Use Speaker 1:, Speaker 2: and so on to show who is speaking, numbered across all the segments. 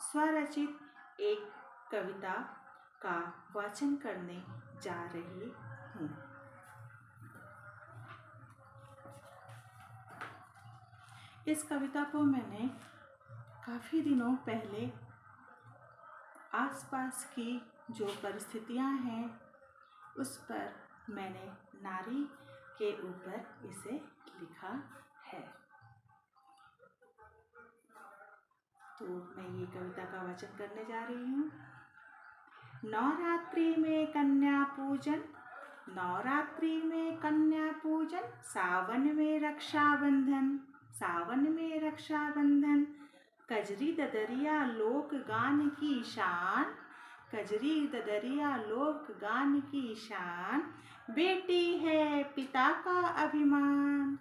Speaker 1: स्वरचित एक कविता का वाचन करने जा रही हूँ। इस कविता को मैंने काफ़ी दिनों पहले आसपास की जो परिस्थितियाँ हैं उस पर मैंने नारी के ऊपर इसे लिखा है। तो मैं ये कविता का वाचन करने जा रही हूँ। नवरात्रि में कन्या पूजन, नवरात्रि में कन्या पूजन, सावन में रक्षाबंधन, सावन में रक्षाबंधन। कजरी ददरिया लोक गान की शान, कजरी ददरिया लोक गान की शान। बेटी है पिता का अभिमान,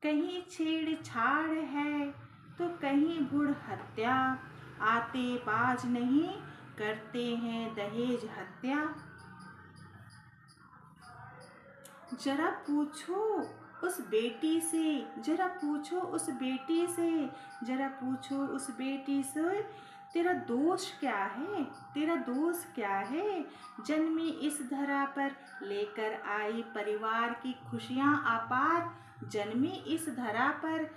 Speaker 1: कहीं छेड़छाड़ है तो कहीं भ्रूण हत्या। आते बाज नहीं करते हैं दहेज हत्या। जरा पूछो उस बेटी से, जरा पूछो उस बेटी से, जरा पूछो उस बेटी से, तेरा दोष क्या है, तेरा दोष क्या है। जन्मी इस धरा पर लेकर आई परिवार की खुशियाँ अपार, जन्मी इस धरा पर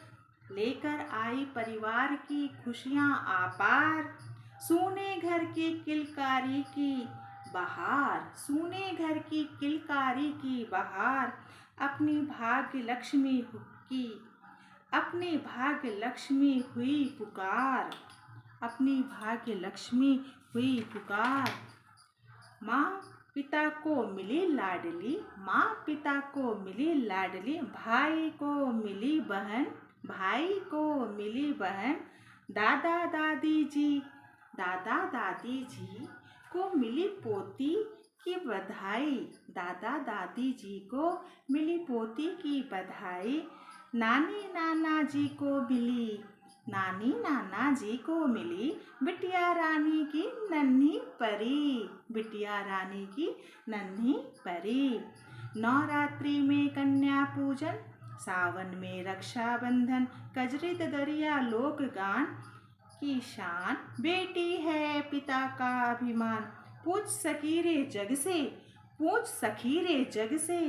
Speaker 1: लेकर आई परिवार की खुशियाँ अपार। सूने घर की किलकारी की बहार, सूने घर की किलकारी की बहार। अपनी भाग्य लक्ष्मी की, अपनी भाग्य लक्ष्मी हुई पुकार, अपनी भाग्य लक्ष्मी हुई पुकार। माँ पिता को मिली लाडली, माँ पिता को मिली लाडली। भाई को मिली बहन, भाई को मिली बहन। दादा दादी जी, दादा दादी जी को मिली पोती की बधाई, दादा दादी जी को मिली पोती की बधाई। नानी नाना जी को मिली, नानी नाना जी को मिली बिटिया रानी की नन्ही परी, बिटिया रानी की नन्ही परी। नवरात्रि में कन्या पूजन, सावन में रक्षाबंधन। कजरी ददरिया लोक गान की शान। बेटी है पिता का अभिमान, पूछ सखी रे जग से, पूछ सखी रे जग से,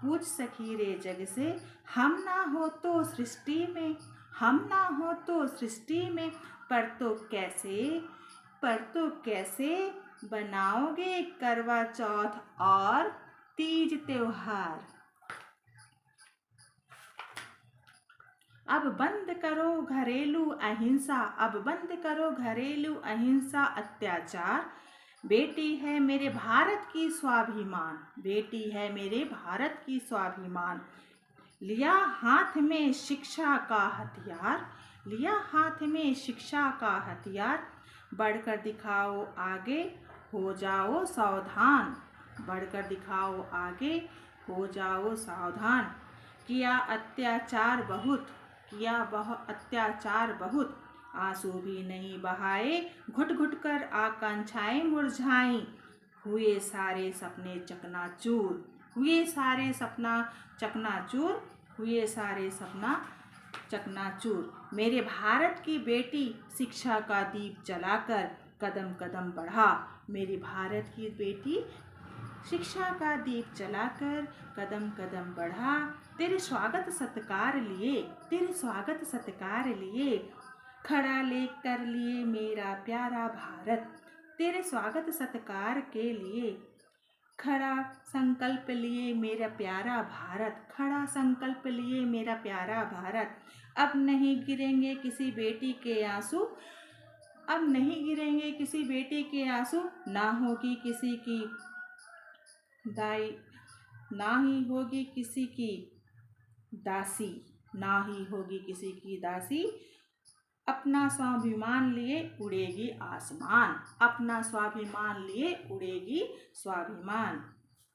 Speaker 1: पूछ सखी रे जग से। हम ना हो तो सृष्टि में, हम ना हो तो सृष्टि में। पर तो कैसे, पर तो कैसे बनाओगे करवा चौथ और तीज त्योहार। अब बंद करो घरेलू अहिंसा, अब बंद करो घरेलू अहिंसा अत्याचार। बेटी है मेरे भारत की स्वाभिमान, बेटी है मेरे भारत की स्वाभिमान। लिया हाथ में शिक्षा का हथियार, लिया हाथ में शिक्षा का हथियार। बढ़कर दिखाओ आगे हो जाओ सावधान, बढ़कर दिखाओ आगे हो जाओ सावधान। किया अत्याचार बहुत, किया अत्याचार बहुत। आंसू भी नहीं बहाए, घुट घुट कर आकांक्षाएं मुरझाई। हुए सारे सपने चकनाचूर, हुए सारे सपना चकनाचूर, हुए सारे सपना चकनाचूर। मेरे भारत की बेटी शिक्षा का दीप जलाकर कदम कदम बढ़ा, मेरी भारत की बेटी शिक्षा का दीप जलाकर कदम कदम बढ़ा। तेरे स्वागत सत्कार लिए, तेरे स्वागत सत्कार लिए खड़ा लेकर लिए मेरा प्यारा भारत। तेरे स्वागत सत्कार के लिए खड़ा संकल्प लिए मेरा प्यारा भारत, खड़ा संकल्प लिए मेरा प्यारा भारत। अब नहीं गिरेंगे किसी बेटी के आंसू, अब नहीं गिरेंगे किसी बेटी के आंसू। ना होगी किसी की दाई, ना ही होगी किसी की दासी, ना ही होगी किसी की दासी। अपना स्वाभिमान लिए उड़ेगी आसमान, अपना स्वाभिमान लिए उड़ेगी स्वाभिमान।